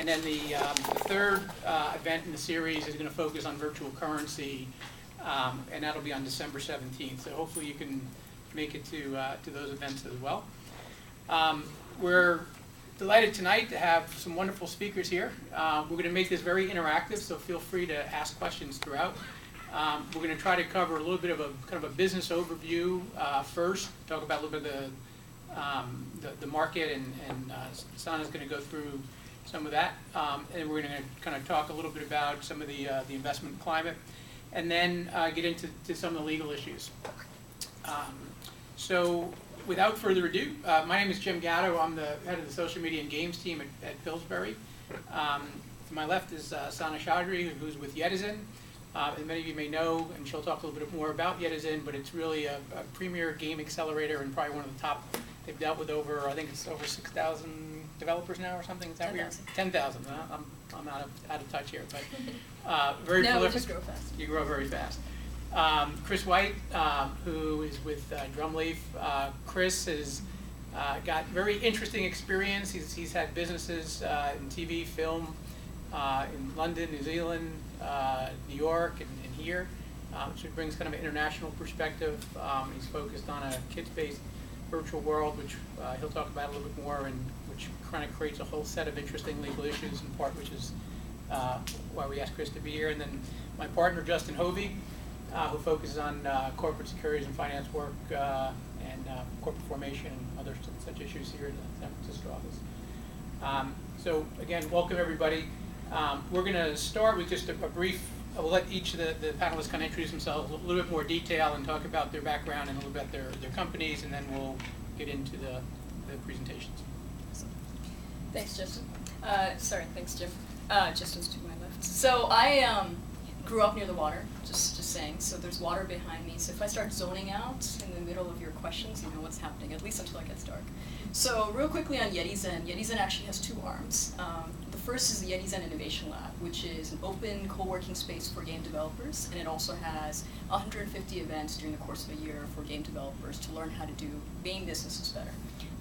And then the third event in the series is going to focus on virtual currency, and that'll be on December 17th. So hopefully you can make it to those events as well. We're delighted tonight to have some wonderful speakers here. We're going to make this very interactive, so feel free to ask questions throughout. We're going to try to cover a little bit of a kind of a business overview first, talk about a little bit of the market, and Sana's going to go through some of that, and we're going to kind of talk a little bit about some of the investment climate, and then get into some of the legal issues. So without further ado, my name is Jim Gatto. I'm the head of the social media and games team at Pillsbury. To my left is Sana Choudary, who's with YetiZen. And many of you may know, and she'll talk a little bit more about YetiZen, but it's really a premier game accelerator and probably one of the top. They've dealt with I think it's over 6,000 developers now or something. Is that weird? 10,000. I'm out of touch here, but very prolific. No, we just grow fast. You grow very fast. Chris White, who is with Drumleaf. Chris has got very interesting experience. He's had businesses in TV, film, in London, New Zealand, New York, and here. So he brings kind of an international perspective. He's focused on a kids-based virtual world, which he'll talk about a little bit more, and which kind of creates a whole set of interesting legal issues in part, which is why we asked Chris to be here. And then my partner, Justin Hovey, who focuses on corporate securities and finance work and corporate formation and other such issues here in the San Francisco office. So again, welcome everybody. We're going to start with just a brief, we'll let each of the panelists kind of introduce themselves in a little bit more detail and talk about their background and a little bit about their companies, and then we'll get into the presentations. Thanks, Justin. Thanks, Jim. Justin's to my left. So I grew up near the water, just saying. So there's water behind me. So if I start zoning out in the middle of your questions, you know what's happening, at least until it gets dark. So real quickly on YetiZen. YetiZen actually has two arms. The first is the YetiZen Innovation Lab, which is an open co-working space for game developers, and it also has 150 events during the course of a year for game developers to learn how to do game businesses better.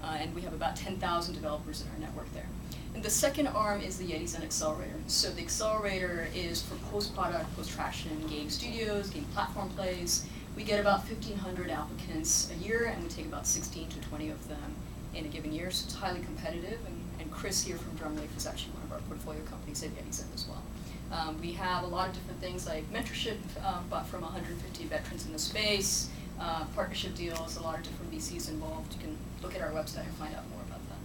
And we have about 10,000 developers in our network there. And the second arm is the YetiZen Accelerator. So the Accelerator is for post-product, post-traction game studios, game platform plays. We get about 1,500 applicants a year, and we take about 16 to 20 of them in a given year, so it's highly competitive. And Chris here from Drumleaf is actually one of our portfolio companies at YetiZen as well. We have a lot of different things like mentorship, but from 150 veterans in the space, partnership deals, a lot of different VCs involved. You can look at our website and find out more about that.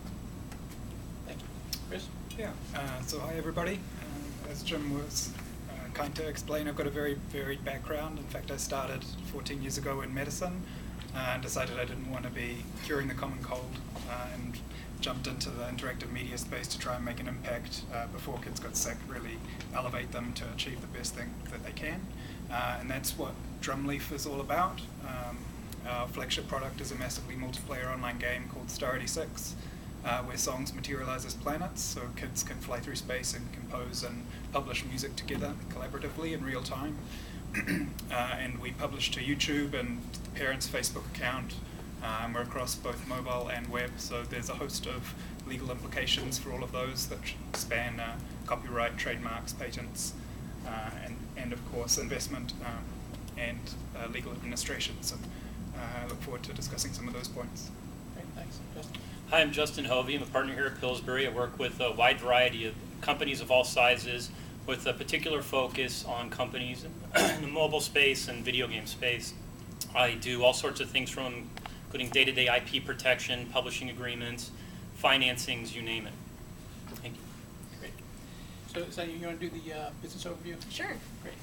Thank you. Chris? Yeah, so hi everybody. As Jim was kind to explain, I've got a very varied background. In fact, I started 14 years ago in medicine and decided I didn't want to be curing the common cold, and jumped into the interactive media space to try and make an impact before kids got sick, really elevate them to achieve the best thing that they can. And that's what Drumleaf is all about. Our flagship product is a massively multiplayer online game called Star 86, where songs materialize as planets, so kids can fly through space and compose and publish music together collaboratively in real time. And we publish to YouTube and the parents' Facebook account. We're across both mobile and web, so there's a host of legal implications for all of those that span copyright, trademarks, patents, and of course investment and legal administration. So I look forward to discussing some of those points. Great, thanks. Justin? Hi, I'm Justin Hovey. I'm a partner here at Pillsbury. I work with a wide variety of companies of all sizes with a particular focus on companies in the mobile space and video game space. I do all sorts of things from including day-to-day IP protection, publishing agreements, financings, you name it. Thank you. Great. So you want to do the business overview? Sure. Great.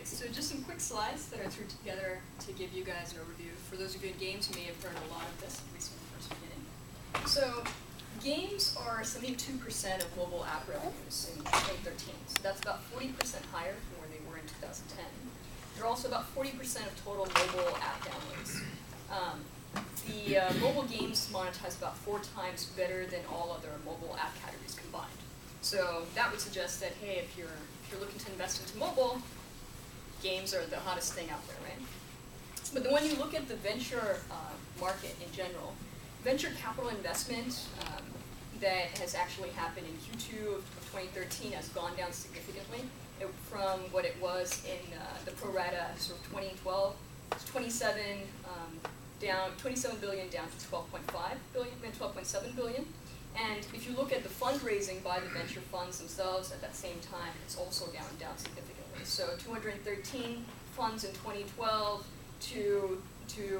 So just some quick slides that I threw together to give you guys an overview. For those of you in games, you may have heard a lot of this, at least in the first beginning. So games are 72% of mobile app revenues in 2013. So that's about 40% higher from where they were in 2010. They're also about 40% of total mobile app downloads. The mobile games monetize about 4 times better than all other mobile app categories combined. So that would suggest that, hey, if you're looking to invest into mobile, games are the hottest thing out there, right? But then when you look at the venture market in general, venture capital investment that has actually happened in Q2 of 2013 has gone down significantly from what it was in the pro rata sort of 2012. It's 27 billion down to 12.5 billion, then 12.7 billion. And if you look at the fundraising by the venture funds themselves at that same time, it's also down significantly. So 213 funds in 2012 to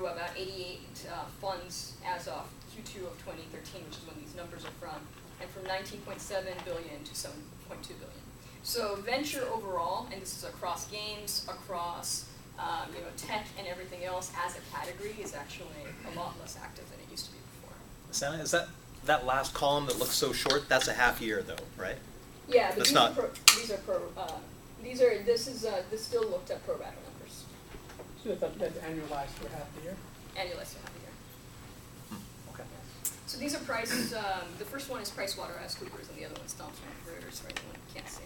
about 88 funds as of Q2 of 2013, which is when these numbers are from, and from 19.7 billion to 7.2 billion. So venture overall, and this is across games, across tech and everything else as a category, is actually a lot less active than it used to be before. Sana, is that last column that looks so short? That's a half year, though, right? Yeah, but That's this still looked at pro rata numbers. So that's annualized for half the year? Annualized for half a year. Okay. So these are priced, the first one is PricewaterhouseCoopers and the other one's Thomson Reuters for anyone who can't see.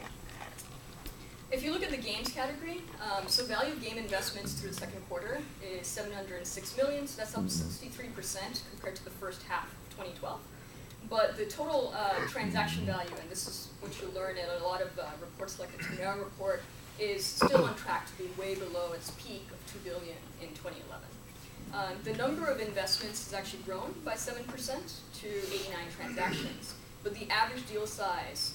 If you look at the games category, so value of game investments through the second quarter is 706 million, so that's up 63% compared to the first half of 2012. But the total transaction value, and this is what you learn in a lot of reports like the Tumero report, is still on track to be way below its peak of 2 billion in 2011. The number of investments has actually grown by 7% to 89 transactions, but the average deal size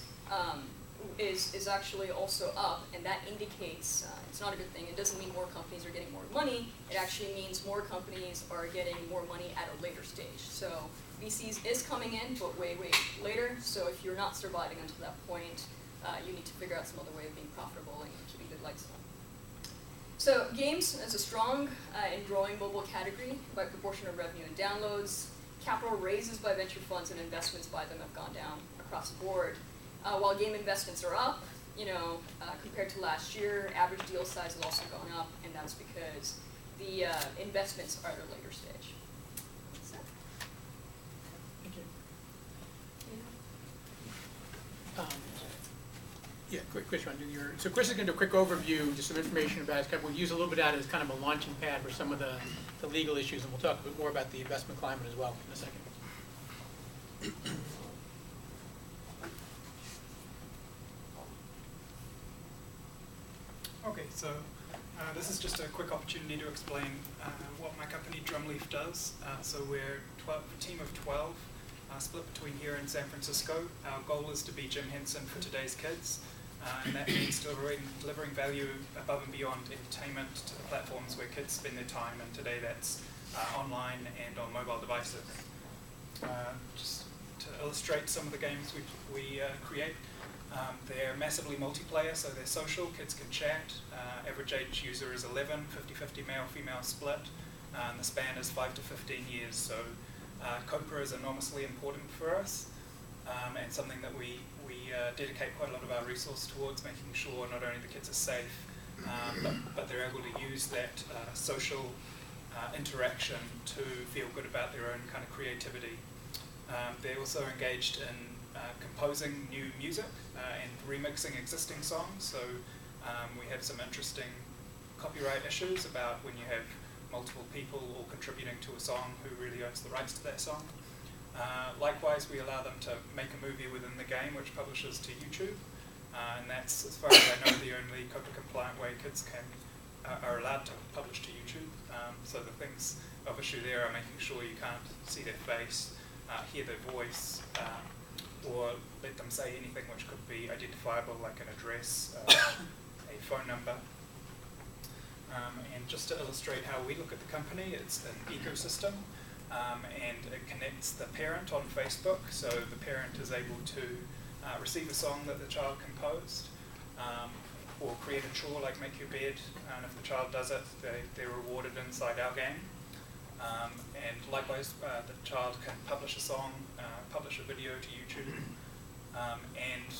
is actually also up, and that indicates it's not a good thing. It doesn't mean more companies are getting more money. It actually means more companies are getting more money at a later stage. So VCs is coming in, but way later. So if you're not surviving until that point, you need to figure out some other way of being profitable and keeping good lights on. So games is a strong and growing mobile category by proportion of revenue and downloads. Capital raises by venture funds and investments by them have gone down across the board. While game investments are up, compared to last year, average deal size has also gone up, and that's because the investments are at a later stage. That's it. Thank you. Chris, you want to do your... So Chris is going to do a quick overview, just some information about it. We'll use a little bit of that as kind of a launching pad for some of the legal issues, and we'll talk a bit more about the investment climate as well in a second. Okay, so this is just a quick opportunity to explain what my company Drumleaf does. So we're a team of 12, split between here and San Francisco. Our goal is to be Jim Henson for today's kids, and that means delivering value above and beyond entertainment to the platforms where kids spend their time, and today that's online and on mobile devices. Just to illustrate some of the games we create. They're massively multiplayer, so they're social, kids can chat. Average age user is 11, 50-50 male-female split, and the span is 5 to 15 years. So COPA is enormously important for us, and something that we dedicate quite a lot of our resource towards, making sure not only the kids are safe, but they're able to use that social interaction to feel good about their own kind of creativity. They're also engaged in composing new music and remixing existing songs. So we have some interesting copyright issues about when you have multiple people all contributing to a song who really owns the rights to that song. Likewise, we allow them to make a movie within the game which publishes to YouTube. And that's, as far as I know, the only COPA-compliant way kids are allowed to publish to YouTube. So the things of issue there are making sure you can't see their face, hear their voice, or let them say anything which could be identifiable, like an address, a phone number. And just to illustrate how we look at the company, it's an ecosystem, and it connects the parent on Facebook, so the parent is able to receive a song that the child composed, or create a chore like make your bed, and if the child does it, they're rewarded inside our game. And likewise, the child can publish a song, publish a video to YouTube, and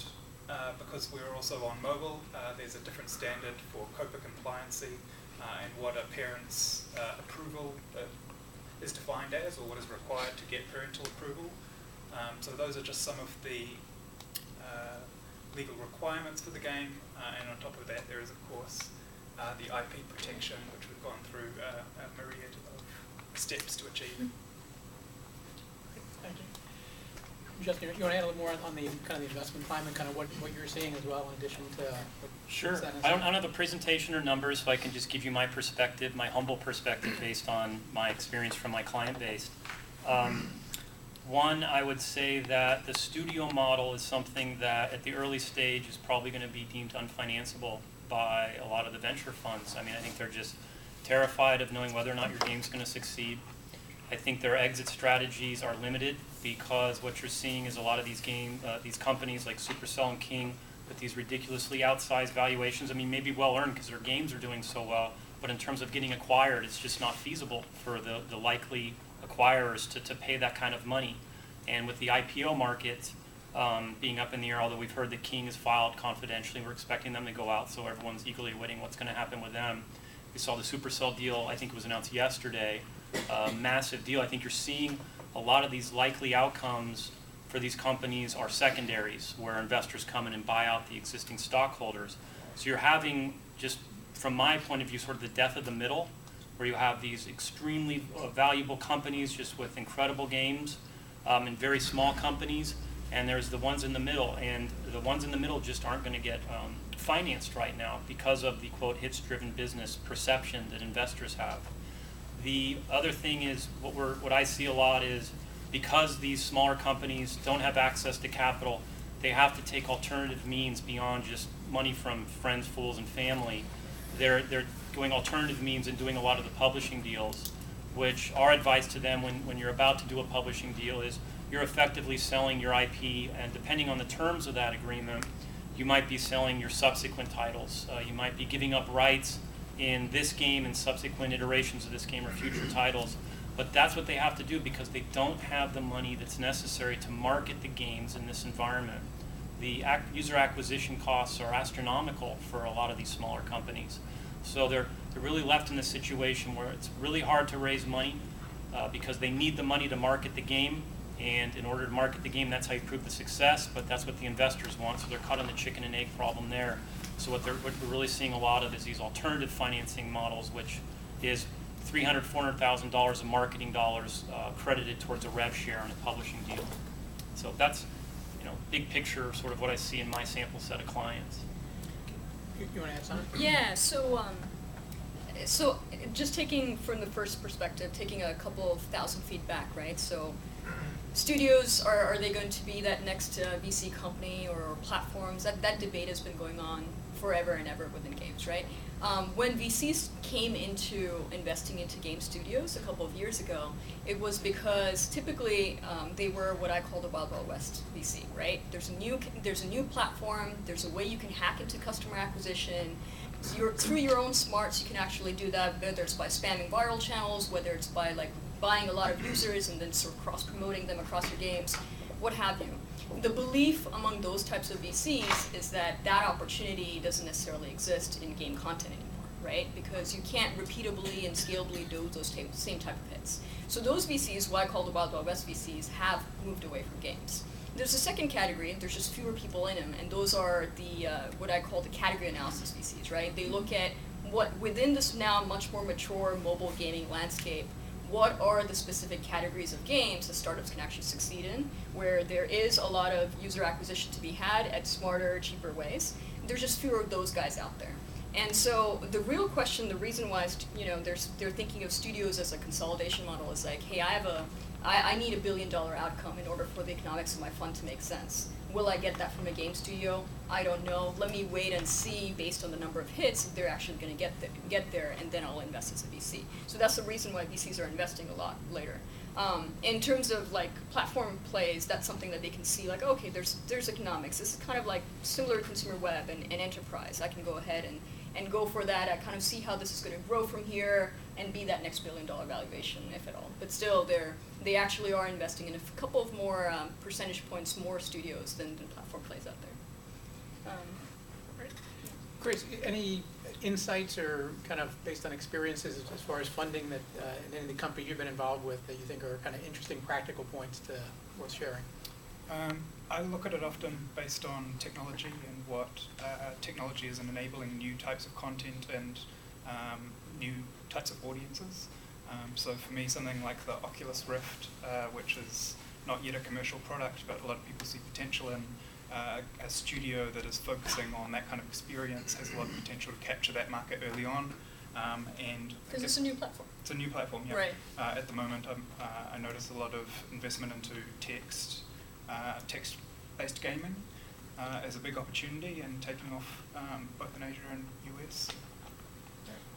because we're also on mobile, there's a different standard for COPA compliancy and what a parent's approval is defined as, or what is required to get parental approval. So those are just some of the legal requirements for the game, and on top of that there is of course the IP protection, which we've gone through a myriad of steps to achieve. Thank you. Justin, you want to add a little more on the kind of the investment climate, kind of what you're seeing as well, in addition to what Sure. Sana I said? don't have a presentation or numbers, so I can just give you my perspective, my humble perspective based on my experience from my client base. One, I would say that the studio model is something that at the early stage is probably going to be deemed unfinanceable by a lot of the venture funds. I mean, I think they're just terrified of knowing whether or not your game's going to succeed. I think their exit strategies are limited because what you're seeing is a lot of these these companies like Supercell and King with these ridiculously outsized valuations. I mean, maybe well earned because their games are doing so well, but in terms of getting acquired, it's just not feasible for the likely acquirers to pay that kind of money. And with the IPO market being up in the air, although we've heard that King has filed confidentially, we're expecting them to go out, so everyone's eagerly awaiting what's going to happen with them. We saw the Supercell deal, I think it was announced yesterday, massive deal. I think you're seeing a lot of these likely outcomes for these companies are secondaries, where investors come in and buy out the existing stockholders. So you're having, just from my point of view, sort of the death of the middle, where you have these extremely valuable companies just with incredible games, and very small companies, and there's the ones in the middle, and the ones in the middle just aren't going to get financed right now because of the, quote, hits-driven business perception that investors have. The other thing is, what I see a lot is, because these smaller companies don't have access to capital, they have to take alternative means beyond just money from friends, fools, and family. They're doing alternative means and doing a lot of the publishing deals, which our advice to them when you're about to do a publishing deal is you're effectively selling your IP, and depending on the terms of that agreement, you might be selling your subsequent titles. You might be giving up rights in this game and subsequent iterations of this game or future titles. But that's what they have to do because they don't have the money that's necessary to market the games in this environment. The user acquisition costs are astronomical for a lot of these smaller companies. So they're really left in this situation where it's really hard to raise money because they need the money to market the game. And in order to market the game, that's how you prove the success, but that's what the investors want, so they're caught on the chicken and egg problem there. So what we're really seeing a lot of is these alternative financing models, which is $300,000, $400,000 of marketing dollars credited towards a rev share on a publishing deal. So that's, big picture, sort of what I see in my sample set of clients. You want to add something? Yeah, so just taking from the first perspective, taking a couple of thousand feet back, right? So studios, are they going to be that next VC company or platforms? That debate has been going on forever and ever within games, right? When VCs came into investing into game studios a couple of years ago, it was because typically they were what I call the Wild Wild West VC, right? There's a new platform, there's a way you can hack into customer acquisition. Through your own smarts, you can actually do that, whether it's by spamming viral channels, whether it's by buying a lot of users and then sort of cross-promoting them across your games, what have you. The belief among those types of VCs is that opportunity doesn't necessarily exist in game content anymore, right? Because you can't repeatably and scalably do those same type of hits. So those VCs, what I call the Wild Wild West VCs, have moved away from games. There's a second category, there's just fewer people in them, and those are the what I call the category analysis VCs, right? They look at what, within this now much more mature mobile gaming landscape, what are the specific categories of games that startups can actually succeed in, where there is a lot of user acquisition to be had at smarter, cheaper ways. There's just fewer of those guys out there. And so the real question, the reason why they're thinking of studios as a consolidation model is like, hey, I need $1 billion outcome in order for the economics of my fund to make sense. Will I get that from a game studio? I don't know. Let me wait and see based on the number of hits if they're actually going to get there, and then I'll invest as a VC. So that's the reason why VCs are investing a lot later. In terms of platform plays, that's something that they can see okay, there's economics. This is kind of like similar to consumer web and enterprise. I can go ahead and go for that. I kind of see how this is going to grow from here and be that next $1 billion valuation, if at all. But still, they actually are investing in a couple of more percentage points more studios than platform plays out there. Chris, any insights or kind of based on experiences as far as funding that in any of the companies you've been involved with that you think are kind of interesting practical points worth sharing? I look at it often based on technology and what technology is in enabling new types of content and new types of audiences. So for me, something like the Oculus Rift, which is not yet a commercial product, but a lot of people see potential in, a studio that is focusing on that kind of experience has a lot of potential to capture that market early on. Because it's a new platform. It's a new platform, yeah. Right. At the moment, I notice a lot of investment into text-based gaming as a big opportunity and taking off both in Asia and US.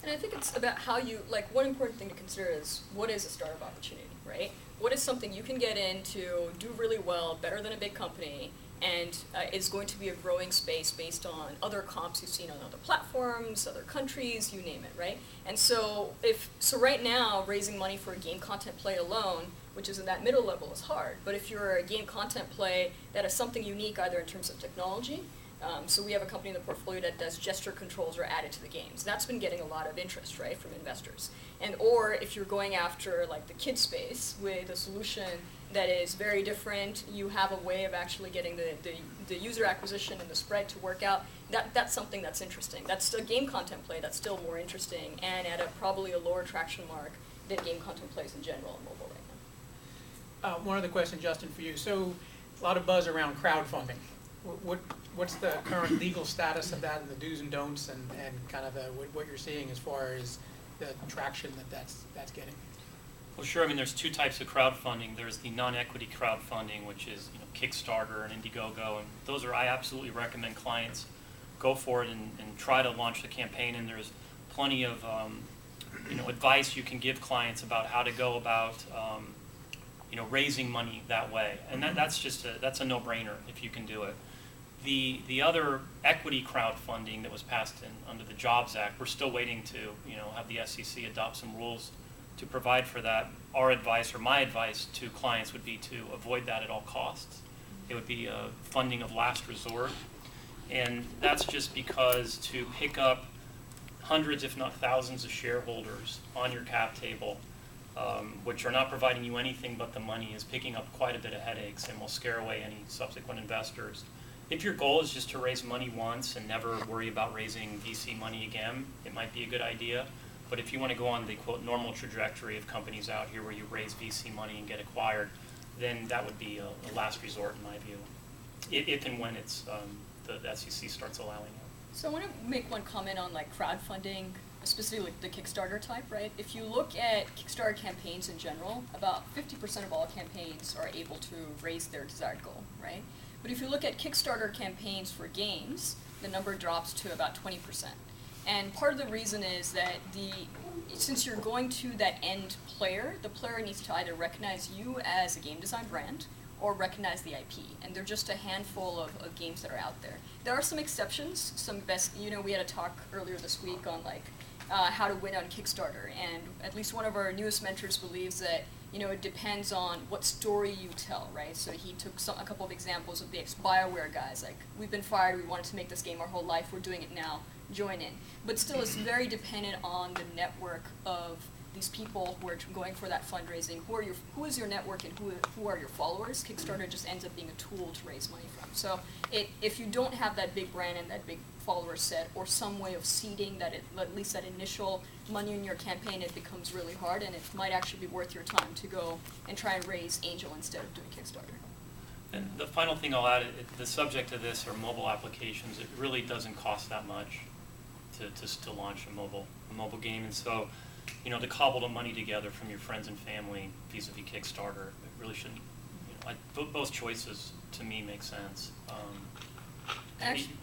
And I think it's about how you, like, one important thing to consider is what is a startup opportunity, right? What is something you can get into, do really well, better than a big company, and is going to be a growing space based on other comps you've seen on other platforms, other countries, you name it, right? And so right now, raising money for a game content play alone, which is in that middle level, is hard. But if you're a game content play that is something unique either in terms of technology, so we have a company in the portfolio that does gesture controls are added to the games. That's been getting a lot of interest, right, from investors. And or if you're going after like the kid space with a solution that is very different, you have a way of actually getting the user acquisition and the spread to work out, that's something that's interesting. That's a game content play that's still more interesting and at probably a lower traction mark than game content plays in general on mobile right now. One other question, Justin, for you. So a lot of buzz around crowdfunding. What's the current legal status of that and the do's and don'ts and kind of what you're seeing as far as the traction that's getting? Well, sure. I mean, there's two types of crowdfunding. There's the non-equity crowdfunding, which is Kickstarter and Indiegogo, and those are, I absolutely recommend clients go for it and try to launch the campaign. And there's plenty of advice you can give clients about how to go about raising money that way, and that's a no-brainer if you can do it. The other equity crowdfunding that was passed under the Jobs Act, we're still waiting to have the SEC adopt some rules to provide for that. Our advice, or my advice to clients, would be to avoid that at all costs. It would be a funding of last resort, and that's just because to pick up hundreds, if not thousands, of shareholders on your cap table, which are not providing you anything but the money, is picking up quite a bit of headaches and will scare away any subsequent investors. If your goal is just to raise money once and never worry about raising VC money again, it might be a good idea. But if you want to go on the, quote, normal trajectory of companies out here where you raise VC money and get acquired, then that would be a last resort in my view, if and when it's the SEC starts allowing it. So I want to make one comment on like crowdfunding, specifically the Kickstarter type, right? If you look at Kickstarter campaigns in general, about 50% of all campaigns are able to raise their desired goal, right? But if you look at Kickstarter campaigns for games, the number drops to about 20%. And part of the reason is that since you're going to that end player, the player needs to either recognize you as a game design brand or recognize the IP. And there are just a handful of games that are out there. There are some exceptions, some best, we had a talk earlier this week on like how to win on Kickstarter. And at least one of our newest mentors believes that it depends on what story you tell, right? So he took a couple of examples of the ex-BioWare guys, like, we've been fired, we wanted to make this game our whole life, we're doing it now, join in. But still, it's very dependent on the network of these people who are going for that fundraising. Who is your network and who are your followers? Kickstarter just ends up being a tool to raise money from. So if you don't have that big brand and that big follower set or some way of seeding that at least that initial money in your campaign, it becomes really hard, and it might actually be worth your time to go and try and raise angel instead of doing Kickstarter. And the final thing I'll add, the subject of this are mobile applications. It really doesn't cost that much to launch a mobile game, and so to cobble the money together from your friends and family vis-a-vis Kickstarter, it really shouldn't. Both choices to me make sense. Actually,